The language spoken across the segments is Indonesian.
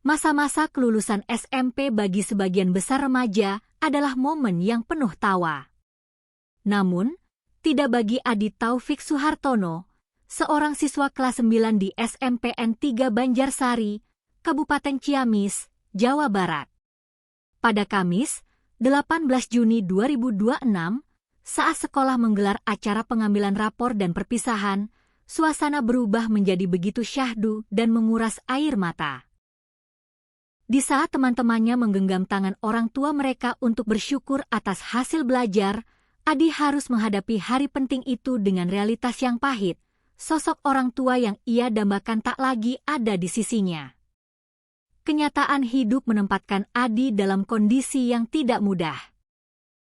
Masa-masa kelulusan SMP bagi sebagian besar remaja adalah momen yang penuh tawa. Namun, tidak bagi Adi Taufik Suhartono, seorang siswa kelas 9 di SMPN 3 Banjarsari, Kabupaten Ciamis, Jawa Barat. Pada Kamis, 18 Juni 2026, saat sekolah menggelar acara pengambilan rapor dan perpisahan, suasana berubah menjadi begitu syahdu dan menguras air mata. Di saat teman-temannya menggenggam tangan orang tua mereka untuk bersyukur atas hasil belajar, Adi harus menghadapi hari penting itu dengan realitas yang pahit. Sosok orang tua yang ia dambakan tak lagi ada di sisinya. Kenyataan hidup menempatkan Adi dalam kondisi yang tidak mudah.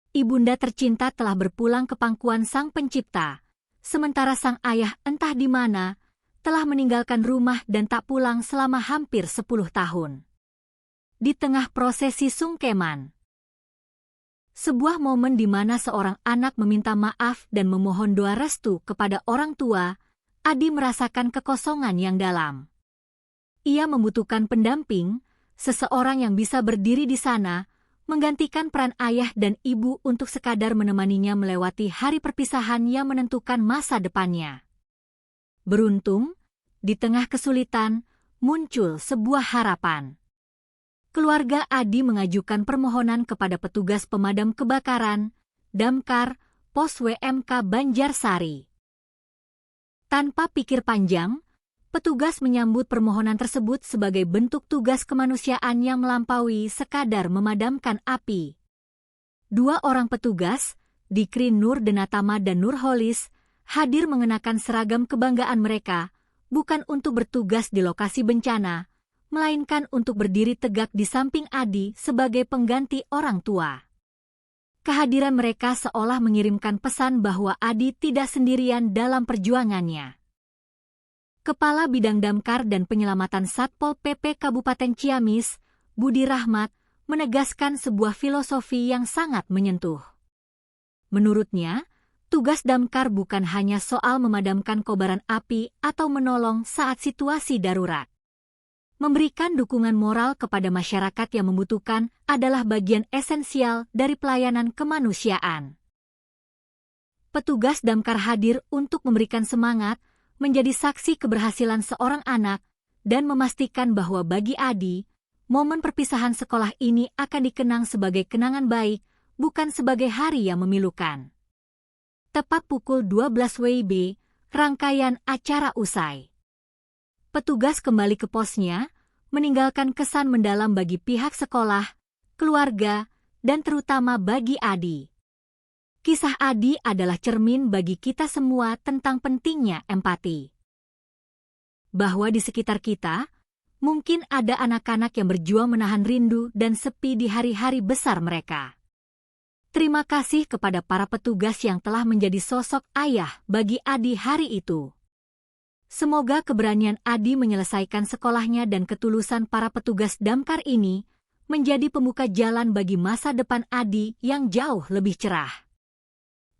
Ibunda tercinta telah berpulang ke pangkuan Sang Pencipta, sementara sang ayah entah di mana, telah meninggalkan rumah dan tak pulang selama hampir 10 tahun. Di tengah prosesi sungkeman, sebuah momen di mana seorang anak meminta maaf dan memohon doa restu kepada orang tua, Adi merasakan kekosongan yang dalam. Ia membutuhkan pendamping, seseorang yang bisa berdiri di sana, menggantikan peran ayah dan ibu untuk sekadar menemaninya melewati hari perpisahan yang menentukan masa depannya. Beruntung, di tengah kesulitan, muncul sebuah harapan. Keluarga Adi mengajukan permohonan kepada petugas pemadam kebakaran, Damkar, Pos WMK Banjarsari. Tanpa pikir panjang, petugas menyambut permohonan tersebut sebagai bentuk tugas kemanusiaan yang melampaui sekadar memadamkan api. 2 orang petugas, Dikri Nur Denatama dan Nurholis, hadir mengenakan seragam kebanggaan mereka, bukan untuk bertugas di lokasi bencana, melainkan untuk berdiri tegak di samping Adi sebagai pengganti orang tua. Kehadiran mereka seolah mengirimkan pesan bahwa Adi tidak sendirian dalam perjuangannya. Kepala Bidang Damkar dan Penyelamatan Satpol PP Kabupaten Ciamis, Budi Rahmat, menegaskan sebuah filosofi yang sangat menyentuh. Menurutnya, tugas damkar bukan hanya soal memadamkan kobaran api atau menolong saat situasi darurat. Memberikan dukungan moral kepada masyarakat yang membutuhkan adalah bagian esensial dari pelayanan kemanusiaan. Petugas damkar hadir untuk memberikan semangat, menjadi saksi keberhasilan seorang anak, dan memastikan bahwa bagi Adi, momen perpisahan sekolah ini akan dikenang sebagai kenangan baik, bukan sebagai hari yang memilukan. Tepat pukul 12 WIB, rangkaian acara usai. Petugas kembali ke posnya, meninggalkan kesan mendalam bagi pihak sekolah, keluarga, dan terutama bagi Adi. Kisah Adi adalah cermin bagi kita semua tentang pentingnya empati. Bahwa di sekitar kita, mungkin ada anak-anak yang berjuang menahan rindu dan sepi di hari-hari besar mereka. Terima kasih kepada para petugas yang telah menjadi sosok ayah bagi Adi hari itu. Semoga keberanian Adi menyelesaikan sekolahnya dan ketulusan para petugas damkar ini menjadi pembuka jalan bagi masa depan Adi yang jauh lebih cerah.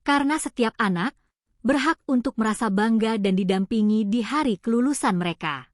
Karena setiap anak berhak untuk merasa bangga dan didampingi di hari kelulusan mereka.